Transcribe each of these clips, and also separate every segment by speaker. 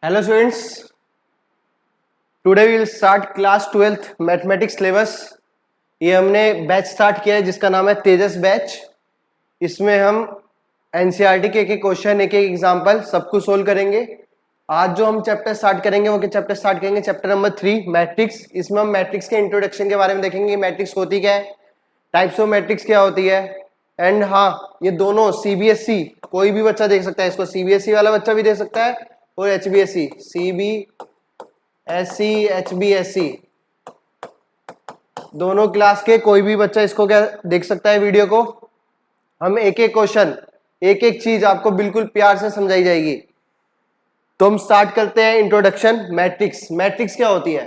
Speaker 1: Hello students, today we will start class 12th mathematics syllabus. ये हमने batch start किया है जिसका नाम है तेजस बैच। इसमें हम एनसीईआरटी के एक एक क्वेश्चन, एक एक एग्जांपल सब कुछ सोल्व करेंगे। आज जो हम चैप्टर स्टार्ट करेंगे वो चैप्टर स्टार्ट करेंगे चैप्टर नंबर 3 मैट्रिक्स। इसमें हम मैट्रिक्स के इंट्रोडक्शन के बारे में देखेंगे, मैट्रिक्स होती क्या है, टाइप्स ऑफ मैट्रिक्स क्या होती है। एंड हाँ, ये दोनों सीबीएसई कोई भी बच्चा देख सकता है, इसको सीबीएसई वाला बच्चा भी देख सकता है और एचबीएसई, सीबीएसई एचबीएसई दोनों क्लास के कोई भी बच्चा इसको क्या देख सकता है वीडियो को। हम एक एक क्वेश्चन, एक एक चीज आपको बिल्कुल प्यार से समझाई जाएगी। तो हम स्टार्ट करते हैं इंट्रोडक्शन। मैट्रिक्स, मैट्रिक्स क्या होती है।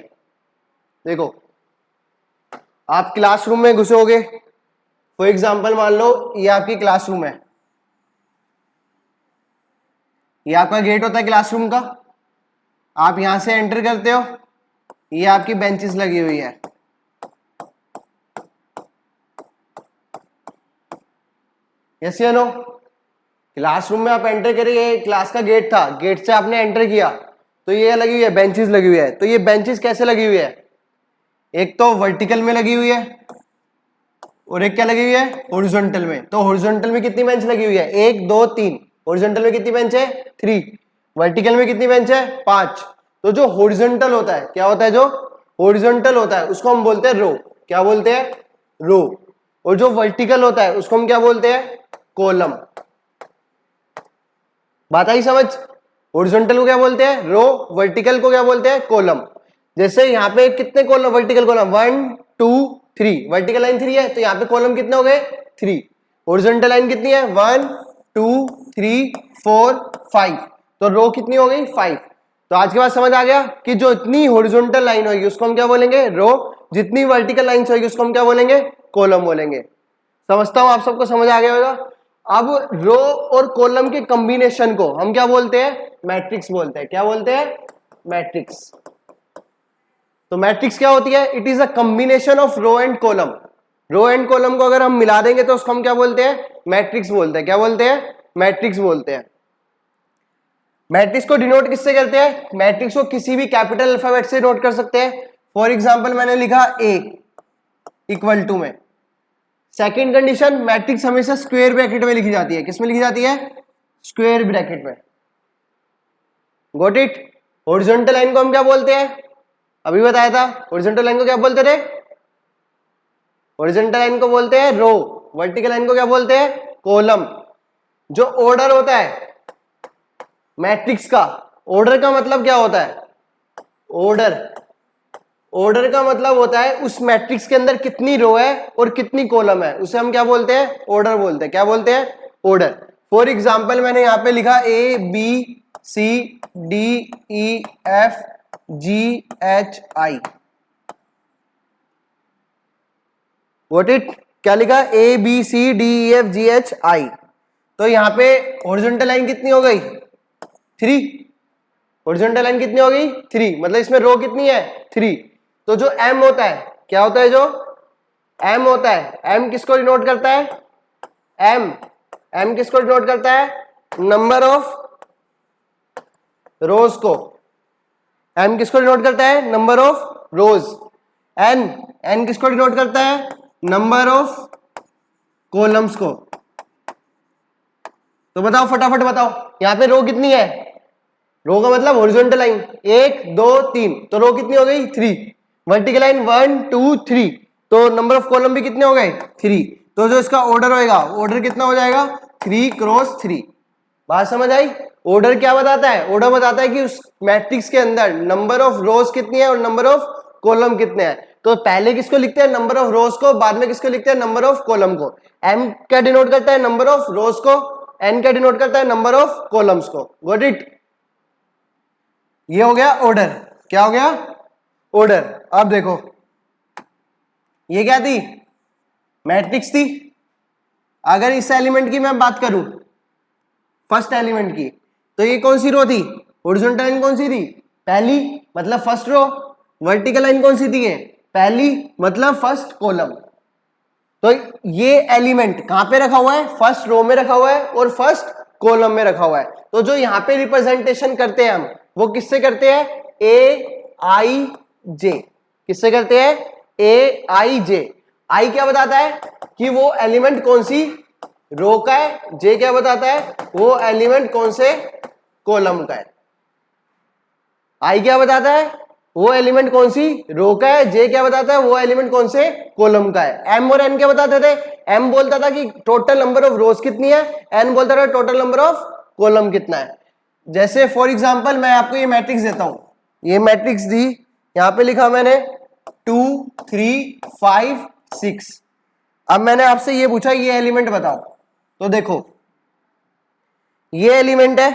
Speaker 1: देखो, आप क्लासरूम में घुसोगे, फॉर एग्जाम्पल मान लो ये आपकी क्लासरूम है, ये आपका गेट होता है क्लासरूम का। आप यहां से एंटर करते हो, ये आपकी बेंचेस लगी हुई है। यस या नो? क्लासरूम में आप एंटर करिए, क्लास का गेट था, गेट से आपने एंटर किया तो ये लगी हुई है, बेंचेस लगी हुई है। तो ये बेंचेस कैसे लगी हुई है, एक तो वर्टिकल में लगी हुई है और एक क्या लगी हुई है, हॉरिजॉन्टल में। तो हॉरिजॉन्टल में कितनी बेंच लगी हुई है, 1 2 3। हॉरिजॉन्टल में कितनी बेंच है, 3। वर्टिकल में कितनी बेंच है, 5। तो जो हॉरिजॉन्टल होता है, क्या होता है, जो हॉरिजॉन्टल होता है उसको हम बोलते हैं रो। क्या बोलते हैं, रो। और जो वर्टिकल होता है उसको हम क्या बोलते हैं, कॉलम। बात आई समझ? हॉरिजॉन्टल को क्या बोलते हैं, रो। वर्टिकल को क्या बोलते हैं, कॉलम। जैसे यहाँ पे कितने column, vertical column 1 2 3, vertical line 3 है तो यहाँ पे कॉलम कितने हो गए, 3। हॉरिजॉन्टल लाइन कितनी है, 1 2 3 4 5। तो रो कितनी हो गई, 5। तो आज के बाद समझ आ गया कि जो इतनी हॉरिजॉन्टल लाइन होगी उसको हम क्या बोलेंगे, रो। जितनी वर्टिकल लाइन होगी उसको हम क्या बोलेंगे, कॉलम बोलेंगे। समझता हूं आप सबको समझ आ गया होगा। अब रो और कॉलम के कॉम्बिनेशन को हम क्या बोलते हैं, मैट्रिक्स बोलते हैं। क्या बोलते हैं, मैट्रिक्स। तो मैट्रिक्स क्या होती है, it is a combination of row and column. Row and column को अगर हम मिला देंगे तो उसको हम क्या बोलते हैं, मैट्रिक्स बोलते हैं। क्या बोलते हैं, मैट्रिक्स बोलते हैं। मैट्रिक्स को डिनोट किससे करते हैं, मैट्रिक्स को किसी भी कैपिटल अल्फाबेट से नोट कर सकते हैं। फॉर एग्जाम्पल मैंने लिखा ए इक्वल टू में। सेकेंड कंडीशन, मैट्रिक्स हमेशा स्क्वायर ब्रैकेट में लिखी जाती है। किसमें लिखी जाती है, स्क्वायर ब्रैकेट में। Got it? हॉरिजॉन्टल लाइन को हम क्या बोलते हैं, अभी बताया था। हॉरिजॉन्टल लाइन को क्या बोलते थे, हॉरिजॉन्टल लाइन को बोलते हैं रो। वर्टिकल लाइन को क्या बोलते हैं, कॉलम। जो ऑर्डर होता है मैट्रिक्स का, ऑर्डर का मतलब क्या होता है, ऑर्डर, ऑर्डर का मतलब होता है उस मैट्रिक्स के अंदर कितनी रो है और कितनी कॉलम है, उसे हम क्या बोलते हैं, ऑर्डर बोलते हैं। क्या बोलते हैं, ऑर्डर। फॉर एग्जाम्पल मैंने यहां पे लिखा A B C D E F G H I. What it, क्या लिखा, A B C D E F G H I. तो यहां पे हॉरिजॉन्टल लाइन कितनी हो गई, 3। हॉरिजॉन्टल लाइन कितनी हो गई, 3। मतलब इसमें रो कितनी है, 3। तो जो m होता है, क्या होता है, जो m होता है, m किसको डिनोट करता है, m किसको डिनोट करता है, नंबर ऑफ रोज को। m किसको डिनोट करता है, नंबर ऑफ रोज। n किसको डिनोट करता है, नंबर ऑफ कॉलम्स को। तो बताओ, फटाफट बताओ, यहां पे रो कितनी है, रो का मतलब हॉरिजॉन्टल लाइन 1 2 3, तो रो कितनी हो गई, 3। वर्टिकल लाइन 1 2 3, तो नंबर ऑफ कॉलम भी कितने हो गए, 3। तो जो इसका ऑर्डर होएगा, ऑर्डर कितना हो जाएगा, 3 क्रॉस 3। बात समझ आई? ऑर्डर क्या बताता है, ऑर्डर बताता है कि उस मैट्रिक्स के अंदर नंबर ऑफ रोज कितनी है और नंबर ऑफ कॉलम कितने हैं। तो पहले किसको लिखते हैं, नंबर ऑफ रोज को, बाद में किसको लिखते हैं, नंबर ऑफ कॉलम को। m क्या डिनोट करता है, नंबर ऑफ रोज को। n क्या डिनोट करता है, नंबर ऑफ कॉलम्स को। Got it? ये हो गया ऑर्डर। क्या हो गया, ऑर्डर। अब देखो, ये क्या थी, मैट्रिक्स थी। अगर इस एलिमेंट की मैं बात करूं, फर्स्ट एलिमेंट की, तो ये कौन सी रो थी, हॉरिजॉन्टल लाइन कौन सी थी, पहली, मतलब फर्स्ट रो। वर्टिकल लाइन कौन सी थी, पहली, मतलब फर्स्ट कॉलम। तो ये एलिमेंट कहां पे रखा हुआ है, फर्स्ट रो में रखा हुआ है और फर्स्ट कॉलम में रखा हुआ है। तो जो यहाँ पे रिप्रेजेंटेशन करते हैं हम, वो किससे करते हैं? ए आई जे। किससे करते हैं? ए आई जे। आई क्या बताता है कि वो एलिमेंट कौन सी रो का है, जे क्या बताता है वो एलिमेंट कौन से कॉलम का है। आई क्या बताता है वो एलिमेंट कौन सी रो का है, जे क्या बताता है वो एलिमेंट कौन से कॉलम का है। एम और एन क्या बताते थे? एम बोलता था कि टोटल नंबर ऑफ रोज कितनी है, एन बोलता था टोटल नंबर ऑफ कॉलम कितना है। जैसे फॉर एग्जांपल मैं आपको ये मैट्रिक्स देता हूं, ये मैट्रिक्स दी, यहां पे लिखा मैंने 2 3 5 6। अब मैंने आपसे ये पूछा ये एलिमेंट बताओ, तो देखो ये एलिमेंट है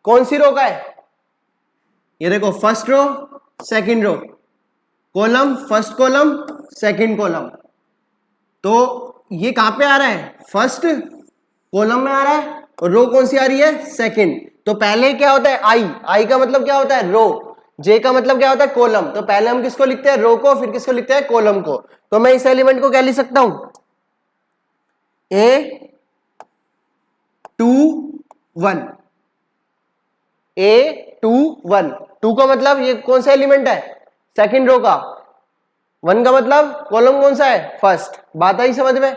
Speaker 1: कौन सी रो का है? ये देखो first row second row, column first column second column. तो ये कहां पे आ रहा है? फर्स्ट कॉलम में आ रहा है और रो कौन सी आ रही है? सेकंड। तो पहले क्या होता है? आई। आई का मतलब क्या होता है? रो। जे का मतलब क्या होता है? कॉलम। तो पहले हम किसको लिखते हैं? रो को, फिर किसको लिखते हैं? कॉलम को। तो मैं इस एलिमेंट को क्या लिख सकता हूं? A 2 1। A 2 1। 2 का मतलब ये कौन सा एलिमेंट है? सेकंड रो का। 1 का मतलब कॉलम कौन सा है? फर्स्ट। बात आई समझ में?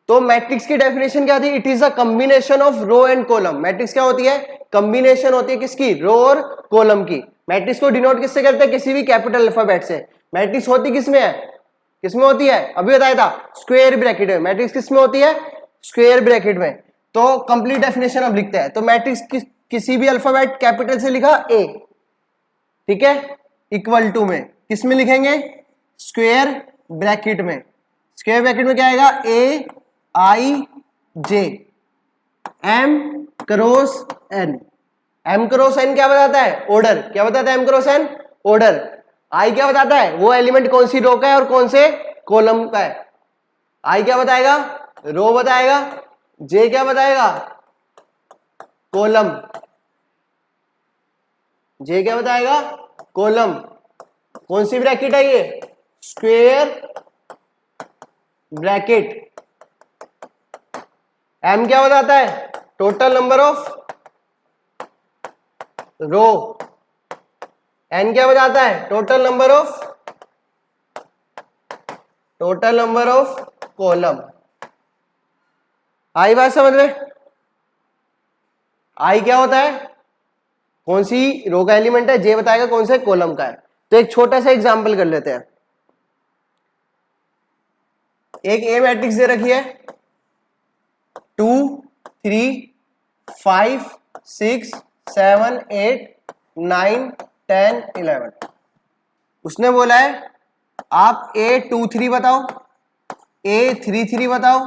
Speaker 1: तो मैट्रिक्स की डेफिनेशन क्या थी? It is a combination of row and column. Matrix क्या होती है? कॉम्बिनेशन होती है किसकी? रो और कॉलम की। मैट्रिक्स को डिनोट किससे करते हैं? किसी भी कैपिटल अल्फाबेट से। मैट्रिक्स होती किसमें है? किसमें होती है? अभी बताया था स्क्वायर ब्रैकेट में। मैट्रिक्स किसमें होती है? स्क्वायर ब्रैकेट में। तो कंप्लीट डेफिनेशन अब लिखते हैं। तो मैट्रिक्स किसी भी अल्फाबेट कैपिटल से लिखा ए, ठीक है, इक्वल टू में किसमें लिखेंगे? स्क्वायर ब्रैकेट में। स्क्वायर ब्रैकेट में क्या आएगा? A I J M cross N. M cross N क्या बताता है? ऑर्डर। क्या बताता है M cross N? Order. I क्या बताता है? वो एलिमेंट कौन सी रो का है और कौन से कॉलम का है। आई क्या बताएगा? रो बताएगा। जे क्या बताएगा? कॉलम। जे क्या बताएगा? कॉलम। कौन सी ब्रैकेट है ये? Square bracket. एम क्या बताता है? Total number of row. N क्या बताता है? Total number of column. आई बात समझ में? आई क्या होता है? कौन सी रो का एलिमेंट है। जे बताएगा कौन से कॉलम का है। तो एक छोटा सा एग्जांपल कर लेते हैं। एक ए मैट्रिक्स दे रखी है 2 3 5 6 7 8 9 10 11। उसने बोला है आप A23 बताओ, A33 बताओ,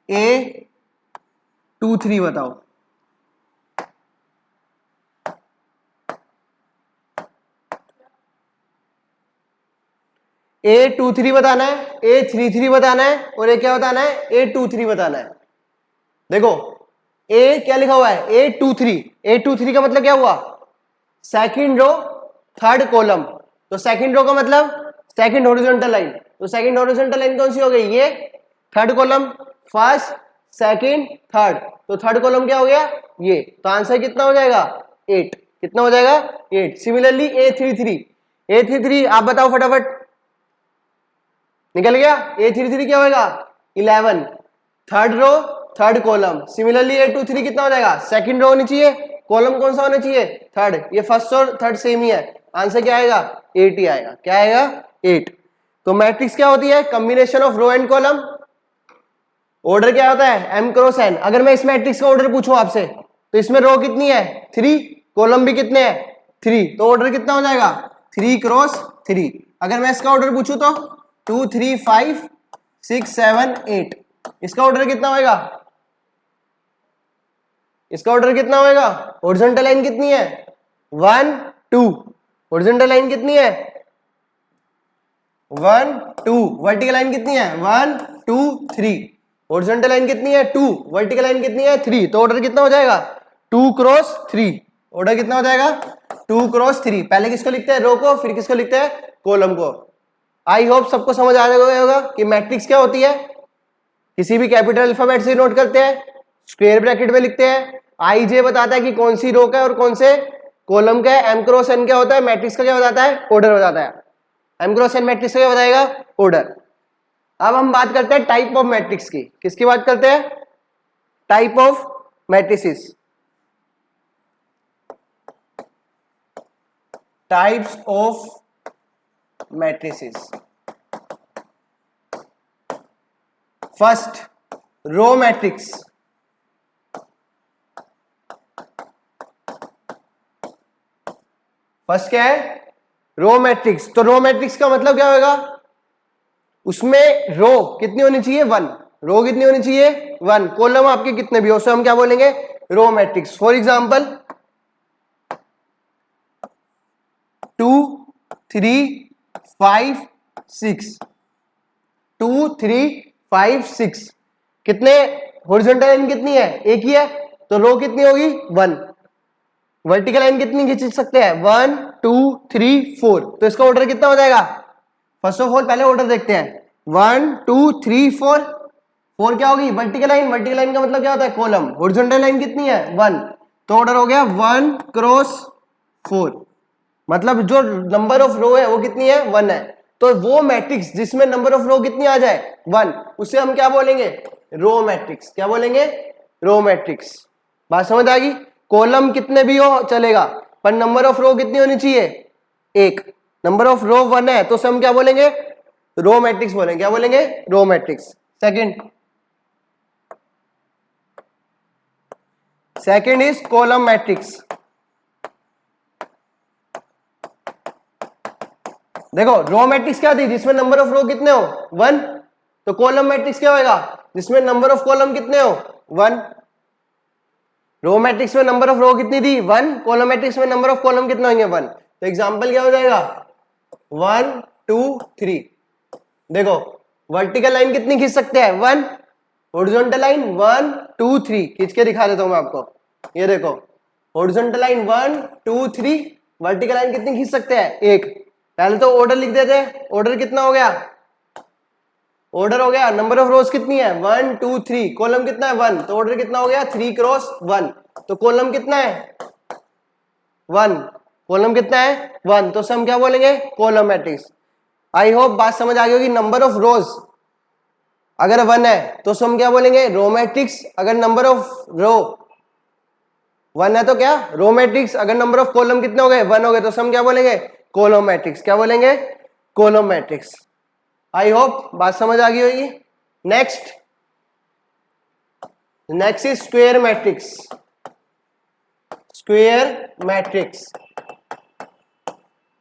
Speaker 1: A23 बताओ। A23 बताना है, A33 बताना है और ये क्या बताना है? A23 बताना है। देखो ए क्या लिखा हुआ है? A23। A23 का मतलब क्या हुआ? Second row third column. तो सेकंड रो का मतलब सेकंड हॉरिजॉन्टल लाइन। तो सेकंड हॉरिजॉन्टल लाइन कौन सी हो गई? ये third column. First second third, तो थर्ड कॉलम क्या हो गया? ये। तो आंसर कितना हो जाएगा? 8। कितना हो जाएगा? 8। सिमिलरली A33 आप बताओ फटाफट। निकल गया? A33 क्या होगा? 11। Third row third column. Similarly A23 कितना हो जाएगा? सेकंड रो होनी चाहिए, कॉलम कौन सा होना चाहिए? थर्ड। ये फर्स्ट और थर्ड सेम ही है। आंसर क्या आएगा? 8 ही आएगा। क्या आएगा? 8। तो मैट्रिक्स क्या होती है? Combination of row and column. Order क्या होता है? M cross N. अगर मैं इस मैट्रिक्स का ऑर्डर पूछूं आपसे तो इसमें रो कितनी है? 3, कॉलम भी कितने हैं? 3। तो ऑर्डर कितना हो जाएगा? 3 क्रॉस 3। अगर मैं इसका ऑर्डर पूछूं तो 2 3 5 6 7 8। इसका ऑर्डर कितना होएगा? इसका ऑर्डर कितना होएगा? हॉरिजॉन्टल लाइन कितनी है? 1 2। हॉरिजॉन्टल लाइन कितनी है? 1 2। वर्टिकल लाइन कितनी है? 1 2 3। हॉरिजॉन्टल लाइन कितनी है? 2। वर्टिकल लाइन कितनी है? 3। तो ऑर्डर कितना हो जाएगा? 2 क्रॉस 3। ऑर्डर कितना हो जाएगा? 2 क्रॉस 3। पहले किसको लिखते हैं? रो को, फिर किसको लिखते हैं? कॉलम को। आई होप सबको समझ आ गया होगा कि मैट्रिक्स क्या होती है। किसी भी कैपिटल अल्फाबेट से नोट करते हैं, स्क्वायर ब्रैकेट में लिखते हैं। आई जे बताता है कि कौन सी रो का है और कौन से कॉलम का है। एम क्रॉस एन क्या होता है, मैट्रिक्स का क्या बताता है, ऑर्डर बताता है। एम क्रॉस एन मैट्रिक्स का क्या बताएगा, ऑर्डर। अब हम बात करते हैं टाइप ऑफ मैट्रिक्स की। किसकी बात करते हैं, type of matrices. Types of matrices. First, row matrix. First क्या है, रो मैट्रिक्स। तो रो मैट्रिक्स का मतलब क्या होगा, उसमें रो कितनी होनी चाहिए, 1। रो कितनी होनी चाहिए, 1। कॉलम आपके कितने भी हो, उसे हम क्या बोलेंगे, रो मैट्रिक्स। फॉर एग्जांपल 2 3 5 6, 2 3 5 6, कितने हॉरिजॉन्टल लाइन कितनी है, एक ही है, तो रो कितनी होगी, 1। वर्टिकल लाइन कितनी खींच सकते हैं, 1 2 3 4, तो इसका ऑर्डर कितना हो जाएगा। फर्स्ट ऑफ ऑल पहले ऑर्डर देखते हैं, 1 2 3 4, 4 क्या होगी, वर्टिकल लाइन। वर्टिकल लाइन का मतलब क्या होता है, कॉलम। हॉरिजॉन्टल लाइन कितनी है, 1, तो ऑर्डर हो गया 1 क्रॉस 4, मतलब जो नंबर ऑफ रो है वो कितनी है, 1 है। तो वो मैट्रिक्स जिसमें नंबर ऑफ रो कितनी आ जाए, 1, उसे हम क्या बोलेंगे, रो मैट्रिक्स। क्या बोलेंगे, रो मैट्रिक्स। बात समझ आ गई। कॉलम कितने भी हो चलेगा, पर नंबर ऑफ रो कितनी होनी चाहिए, 1। नंबर ऑफ रो 1 है तो उसे हम क्या बोलेंगे, रो मैट्रिक्स बोलेंगे। क्या बोलेंगे, row matrix. Second is column matrix. देखो रो मैट्रिक्स क्या थी, जिसमें नंबर ऑफ रो कितने हो, 1। तो कॉलम मैट्रिक्स क्या होगा, जिसमें नंबर ऑफ कॉलम कितने हो, 1। रो मैट्रिक्स में नंबर ऑफ रो कितनी थी, 1। कॉलम मैट्रिक्स में नंबर ऑफ कॉलम कितने होंगे, 1। तो एग्जांपल क्या हो जाएगा, 1 2 3। देखो वर्टिकल लाइन कितनी खींच सकते हैं, 1। हॉरिजॉन्टल लाइन 1 2 3 खींच के दिखा देता हूं मैं आपको। ये देखो हॉरिजॉन्टल लाइन 1 2 3, वर्टिकल लाइन कितनी खींच सकते हैं, 1। पहले तो ऑर्डर लिख देते हैं। ऑर्डर कितना हो गया, ऑर्डर हो गया, नंबर ऑफ रोज कितनी है, 1 2 3, कॉलम कितना है, 1, तो ऑर्डर कितना हो गया, 3 क्रॉस 1, तो कॉलम कितना है, 1। कॉलम कितना है, 1, तो हम क्या बोलेंगे, कॉलम मैट्रिक्स। आई होप बात समझ आ गई होगी। नंबर ऑफ रोज अगर 1 है तो हम क्या बोलेंगे, रो मैट्रिक्स। अगर नंबर ऑफ रो 1 है तो क्या, रो मैट्रिक्स। अगर नंबर ऑफ कॉलम कितने हो गए, 1 हो गए, तो हम क्या बोलेंगे, कॉलम मैट्रिक्स। क्या बोलेंगे, कॉलम मैट्रिक्स। आई होप बात समझ आ गई होगी। Next is square matrix. Square matrix,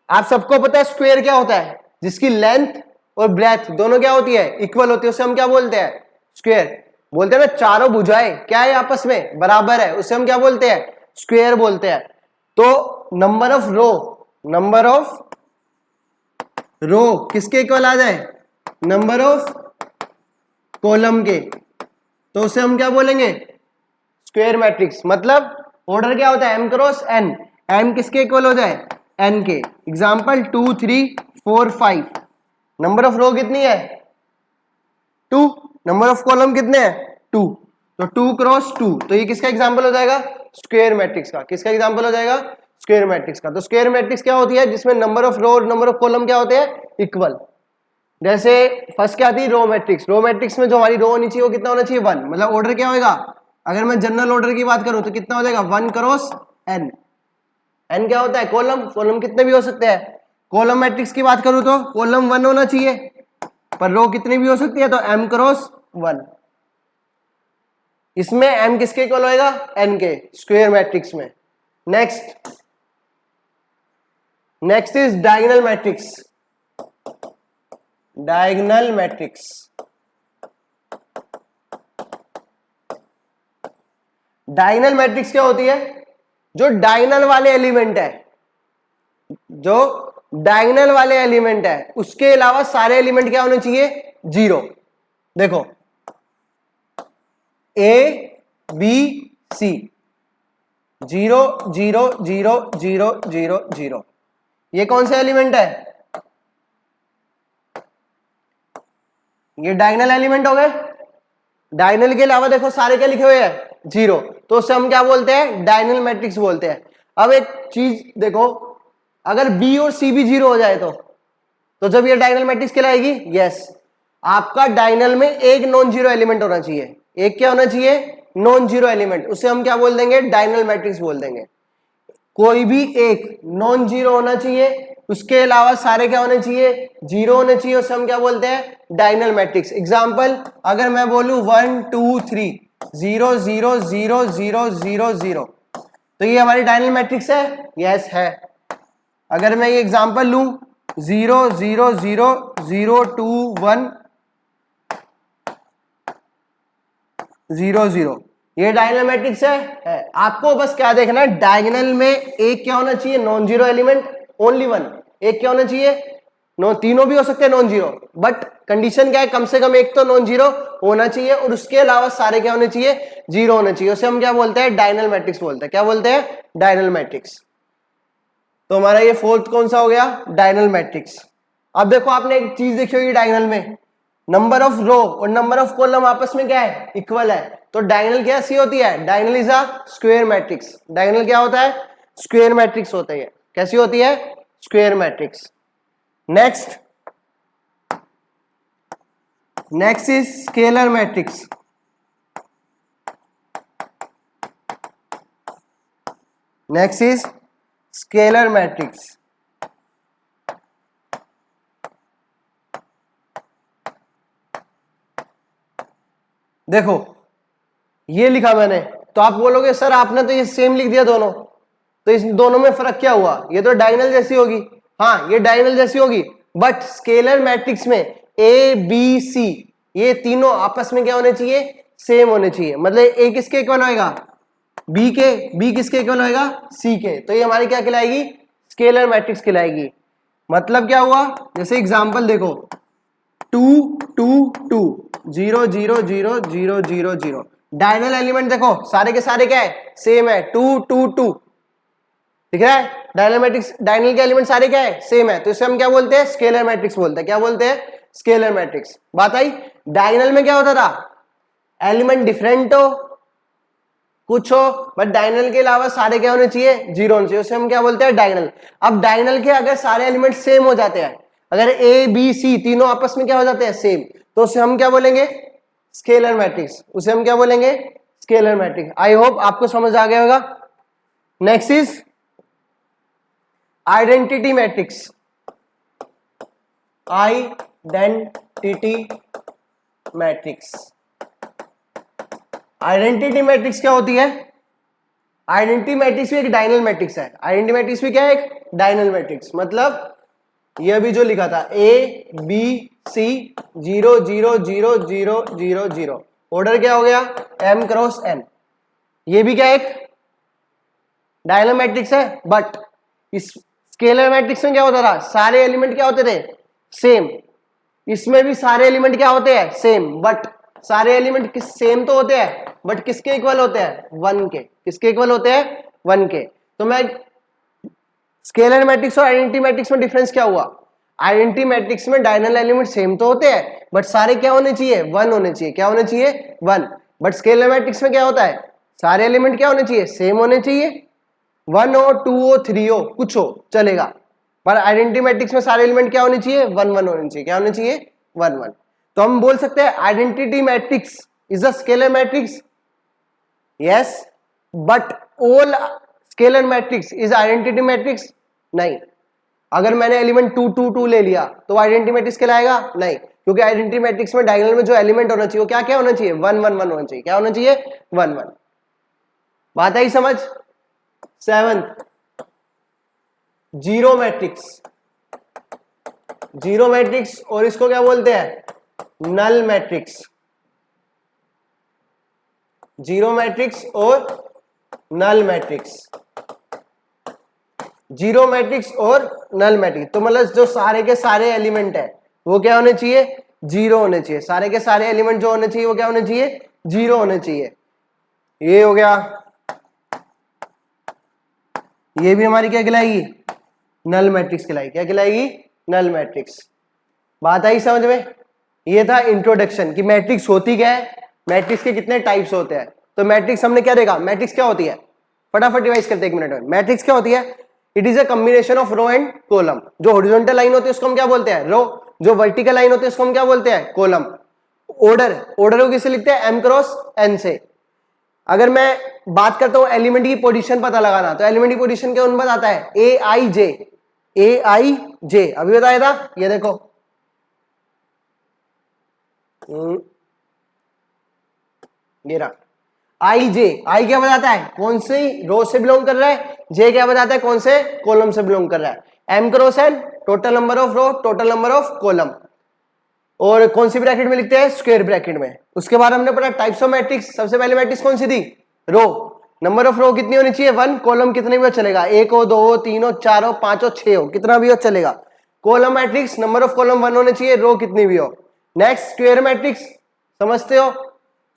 Speaker 1: आप सबको पता है स्क्वायर क्या होता है, जिसकी लेंथ और ब्रेथ दोनों क्या होती है, इक्वल होती है, उसे हम क्या बोलते हैं, स्क्वायर। बोलते हैं ना चारों भुजाएं क्या है, आपस में बराबर है, उसे हम क्या बोलते हैं, स्क्वायर बोलते हैं। तो नंबर ऑफ रो किसके इक्वल आ जाए, नंबर ऑफ कॉलम के, तो उसे हम क्या बोलेंगे, स्क्वायर मैट्रिक्स। मतलब ऑर्डर क्या होता है, एम क्रॉस एन। एम किसके इक्वल हो जाए, एन के। एग्जाम्पल 2 3 4 5, नंबर ऑफ रो कितनी है, 2। नंबर ऑफ कॉलम कितने हैं, 2, तो 2 क्रॉस 2, तो ये किसका एग्जाम्पल हो जाएगा, स्क्वायर मैट्रिक्स का। किसका एग्जाम्पल हो जाएगा, स्क्वायर मैट्रिक्स का। तो स्क्वायर मैट्रिक्स क्या होती है, जिसमें नंबर ऑफ रो और नंबर ऑफ कॉलम क्या होते हैं, इक्वल। जैसे फर्स्ट क्या थी, रो मैट्रिक्स। रो मैट्रिक्स में जो हमारी रो होनी चाहिए वो कितना होना चाहिए, 1। मतलब ऑर्डर क्या होगा, अगर मैं जनरल ऑर्डर की बात करूं तो कितना हो जाएगा, 1 क्रॉस एन। एन क्या होता है, कॉलम। कॉलम कितने भी हो सकते हैं। कॉलम मैट्रिक्स की बात करूं तो कॉलम 1 होना चाहिए, पर रो कितनी भी हो सकती है, तो एम क्रॉस 1। इसमें एम किसके इक्वल होएगा, एन के, स्क्वायर मैट्रिक्स में। Next is diagonal matrix. Diagonal matrix, diagonal matrix क्या होती है, जो डायगोनल वाले एलिमेंट है, जो डायगोनल वाले एलिमेंट है उसके अलावा सारे एलिमेंट क्या होने चाहिए, 0। देखो ए बी सी, 0 0 0 0 0 0, ये कौन सा एलिमेंट है, ये डायगोनल एलिमेंट हो गए। डायगोनल के अलावा देखो सारे क्या लिखे हुए हैं, जीरो, तो उससे हम क्या बोलते हैं, डायगोनल मैट्रिक्स बोलते हैं। अब एक चीज देखो, अगर बी और सी भी जीरो हो जाए तो जब ये डायगोनल मैट्रिक्स कहलाएगी, यस। आपका डायगोनल में एक नॉन जीरो एलिमेंट होना चाहिए, एक क्या होना चाहिए, नॉन जीरो एलिमेंट, उसे हम क्या बोल देंगे, डायगोनल मैट्रिक्स बोल देंगे। कोई भी एक नॉन जीरो होना चाहिए, उसके अलावा सारे क्या होने चाहिए, जीरो होने चाहिए, उसे हम क्या बोलते हैं, डायगोनल मैट्रिक्स। एग्जांपल, अगर मैं बोलूं 1 2 3 0 0 0 0 0 0, तो ये हमारी डायगोनल मैट्रिक्स है, यस है। अगर मैं ये एग्जांपल लूं 0 0 0 0 2 1 0 0, ये डायगोनल मैट्रिक्स है। आपको बस क्या देखना है, डायगोनल में एक क्या होना चाहिए, non zero element, only one. एक क्या होना चाहिए, नो, तीनों भी हो सकते हैं नॉन जीरो, बट कंडीशन क्या है, कम से कम एक तो नॉन जीरो होना चाहिए, और उसके अलावा सारे क्या होने चाहिए, जीरो होने चाहिए। उसे हम क्या बोलते हैं, डायगोनल मैट्रिक्स बोलते हैं। क्या बोलते हैं, डायगोनल मैट्रिक्स। तो हमारा ये फोर्थ कौन सा हो गया, डायगोनल मैट्रिक्स। अब देखो, आपने एक चीज देखी होगी डायगोनल में, नंबर ऑफ रो और नंबर ऑफ कॉलम आपस में क्या है, इक्वल है। तो डायगोनल क्या सी होती है, diagonal is a square matrix. Diagonal क्या होता है, स्क्वायर मैट्रिक्स होता है। कैसी होती है, square matrix. Next is scalar matrix. Next is scalar matrix. देखो ये लिखा मैंने, तो आप बोलोगे सर आपने तो ये सेम लिख दिया दोनों, तो इस दोनों में फर्क क्या हुआ, ये तो डायगोनल जैसी होगी। हाँ, ये डायगोनल जैसी होगी, बट स्केलर मैट्रिक्स में ए बी सी ये तीनों आपस में क्या होने चाहिए, सेम होने चाहिए। मतलब ए किसके इक्वल होएगा, बी के, बी किसके इक्वल होएगा, सी के। तो ये हमारी क्या कहलाएगी, स्केलर मैट्रिक्स कहलाएगी। मतलब क्या हुआ, जैसे एग्जांपल देखो 2 2 2 0 0 0 0 0 0, डायगोनल एलिमेंट देखो सारे के सारे क्या है, सेम है, 2 2 2, दिख रहा है। डायगोनल मैट्रिक्स, डायगोनल के एलिमेंट सारे क्या है, सेम है, तो इसे हम क्या बोलते हैं, स्केलर मैट्रिक्स बोलते हैं। क्या बोलते हैं, स्केलर मैट्रिक्स। बात आई। डायगोनल में क्या होता था, एलिमेंट डिफरेंट हो कुछ हो, बट डायगोनल के अलावा सारे क्या होने चाहिए, जीरो होने चाहिए, उसे हम क्या बोलते हैं, डायगोनल। अब डायगोनल के अगर सारे एलिमेंट सेम हो जाते हैं, अगर ए बी सी तीनों आपस में क्या हो जाते हैं, सेम, तो उसे हम क्या बोलेंगे, स्केलर मैट्रिक्स। उसे हम क्या बोलेंगे, स्केलर मैट्रिक्स। आई होप आपको समझ आ गया होगा। Next is identity matrix. Identity matrix. Identity matrix क्या होती है, आइडेंटिटी मैट्रिक्स भी एक डायगोनल मैट्रिक्स है। आइडेंटिटी मैट्रिक्स भी क्या है, एक डायगोनल मैट्रिक्स। मतलब ये अभी जो लिखा था ए बी सी 0 0 0 0 0 0, ऑर्डर क्या हो गया, m क्रॉस n। ये भी क्या एक डायगोनल मैट्रिक्स है, बट इस स्केलर मैट्रिक्स में क्या होता था, सारे एलिमेंट क्या होते थे, सेम। इसमें भी सारे एलिमेंट क्या होते हैं, सेम, बट सारे एलिमेंट किस सेम तो होते हैं, बट किसके इक्वल होते हैं, 1 के। किसके इक्वल होते हैं, 1 के। तो मैं स्केलर मैट्रिक्स और आइडेंटिटी मैट्रिक्स में डिफरेंस क्या हुआ, आइडेंटिटी मैट्रिक्स में डायगोनल एलिमेंट सेम तो होते हैं, बट सारे क्या होने चाहिए, 1 होने चाहिए। क्या होने चाहिए, 1। बट स्केलर मैट्रिक्स में क्या होता है, सारे एलिमेंट क्या होने चाहिए, सेम होने चाहिए, 1 हो 2 हो 3 हो कुछ हो चलेगा। पर आइडेंटिटी मैट्रिक्स में सारे एलिमेंट क्या होने चाहिए, 1 1 होने चाहिए। क्या होने चाहिए, 1 1। तो हम बोल सकते हैं identity matrix is a scalar matrix, yes, but all scalar matrix is identity matrix, नहीं। अगर मैंने एलिमेंट 2 2 2 ले लिया तो आइडेंटिटी मैट्रिक्स कहलाएगा, नहीं, क्योंकि आइडेंटिटी मैट्रिक्स में डायगोनल में जो एलिमेंट होना चाहिए वो क्या क्या होना चाहिए, 1 1 1 होना चाहिए। क्या होना चाहिए, 1 1। बात आई समझ। 7 जीरो मैट्रिक्स। जीरो मैट्रिक्स और इसको क्या बोलते हैं, नल मैट्रिक्स। जीरो मैट्रिक्स और नल मैट्रिक्स। जीरो मैट्रिक्स और नल मैट्रिक्स, तो मतलब जो सारे के सारे एलिमेंट है वो क्या होने चाहिए, जीरो होने चाहिए। सारे के सारे एलिमेंट जो होने चाहिए वो क्या होने चाहिए, जीरो होने चाहिए। ये हो गया, ये भी हमारी क्या कहलाएगी, नल मैट्रिक्स कहलाएगी। क्या कहलाएगी, नल मैट्रिक्स। बात आई समझ में। ये था इंट्रोडक्शन कि मैट्रिक्स होती क्या है, मैट्रिक्स के कितने टाइप्स होते हैं। तो मैट्रिक्स हमने क्या देखा, मैट्रिक्स क्या होती है, फटाफट रिवाइज करते हैं 1 मिनट में। मैट्रिक्स क्या होती है, it is a combination of row and column. जो हॉरिजॉन्टल लाइन होती है उसको हम क्या बोलते हैं, रो। जो वर्टिकल लाइन होती है उसको हम क्या बोलते हैं, कॉलम। ऑर्डर को किससे लिखते हैं, m क्रॉस n से। अगर मैं बात करता हूं एलिमेंट की पोजीशन पता लगाना, तो एलिमेंट की पोजीशन क्या उन बताता है, a i j। अभी बताया था, ये देखो ये रहा आई जे। आई क्या बताता है, कौन सी रो से बिलोंग कर रहा है, जे क्या बताता है, कौन से कॉलम से बिलोंग कर रहा है। m cross n total number of row, total number of column. और कौन सी ब्रैकेट में लिखते हैं, स्क्वायर ब्रैकेट में। उसके बाद हमने पढ़ा टाइप्स ऑफ मैट्रिक्स। सबसे पहले मैट्रिक्स कौन सी थी, रो। नंबर ऑफ रो कितनी होनी चाहिए, 1। कॉलम कितने भी हो चलेगा, 1 हो, 2 हो, 3 हो, 4 हो, 5 हो, 6 हो, कितना भी हो चलेगा। Column matrix number of column 1 होने चाहिए, रो कितनी भी हो। नेक्स्ट स्क्वायर मैट्रिक्स, समझते हो,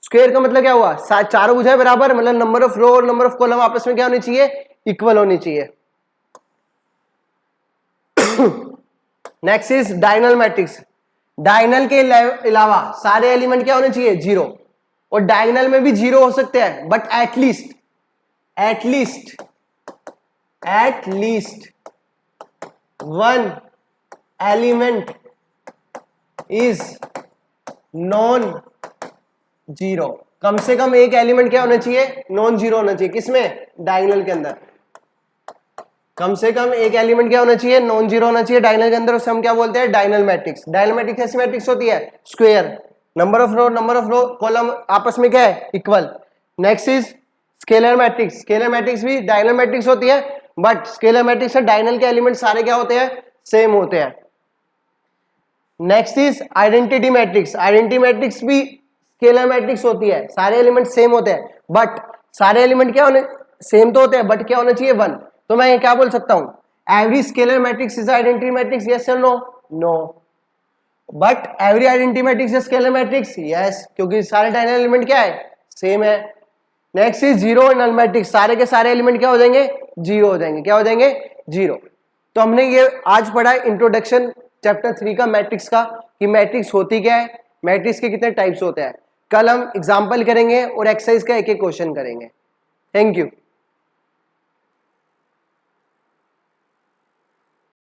Speaker 1: स्क्वायर का मतलब क्या हुआ, चारों भुजाएं बराबर, मतलब नंबर ऑफ रो और नंबर ऑफ कॉलम आपस में क्या होनी चाहिए, इक्वल होनी चाहिए। Next is diagonal matrix. Diagonal के अलावा सारे एलिमेंट क्या होने चाहिए, 0। और डायगोनल में भी 0 हो सकते हैं, but at least 1 element is non 0। कम से कम एक एलिमेंट क्या होना चाहिए, नॉन 0 होना चाहिए। किसमें, डायगोनल के अंदर। कम से कम एक एलिमेंट क्या होना चाहिए, नॉन 0 होना चाहिए डायगोनल के अंदर। उसे हम क्या बोलते हैं, डायगोनल मैट्रिक्स। डायगोनल मैट्रिक्स ऐसी मैट्रिक्स होती है, square, number of row column आपस में क्या है, equal. Next is scalar matrix. Scalar matrix भी डायगोनल मैट्रिक्स होती है, बट स्केलर मैट्रिक्स और डायगोनल के एलिमेंट सारे क्या होते हैं, सेम होते हैं। Next is identity matrix. Identity matrix भी स्केलर मैट्रिक्स होती है, सारे एलिमेंट सेम होते हैं, बट सारे एलिमेंट क्या होने, सेम तो होते हैं, बट क्या होना चाहिए, 1। तो मैं क्या बोल सकता हूं, every scalar matrix is identity matrix, yes और no, no. But every identity matrix is scalar matrix, yes, क्योंकि सारे डायगोनल एलिमेंट क्या है, सेम है। Next is zero null matrix. सारे के सारे एलिमेंट क्या हो जाएंगे, 0 हो जाएंगे। क्या हो जाएंगे, 0। तो हमने ये आज पढ़ा इंट्रोडक्शन चैप्टर 3 का मैट्रिक्स का, कि मैट्रिक्स होती क्या है, मैट्रिक्स के कितने टाइप्स होते हैं। कल हम एग्जाम्पल करेंगे और एक्सरसाइज का एक एक क्वेश्चन करेंगे। Thank you.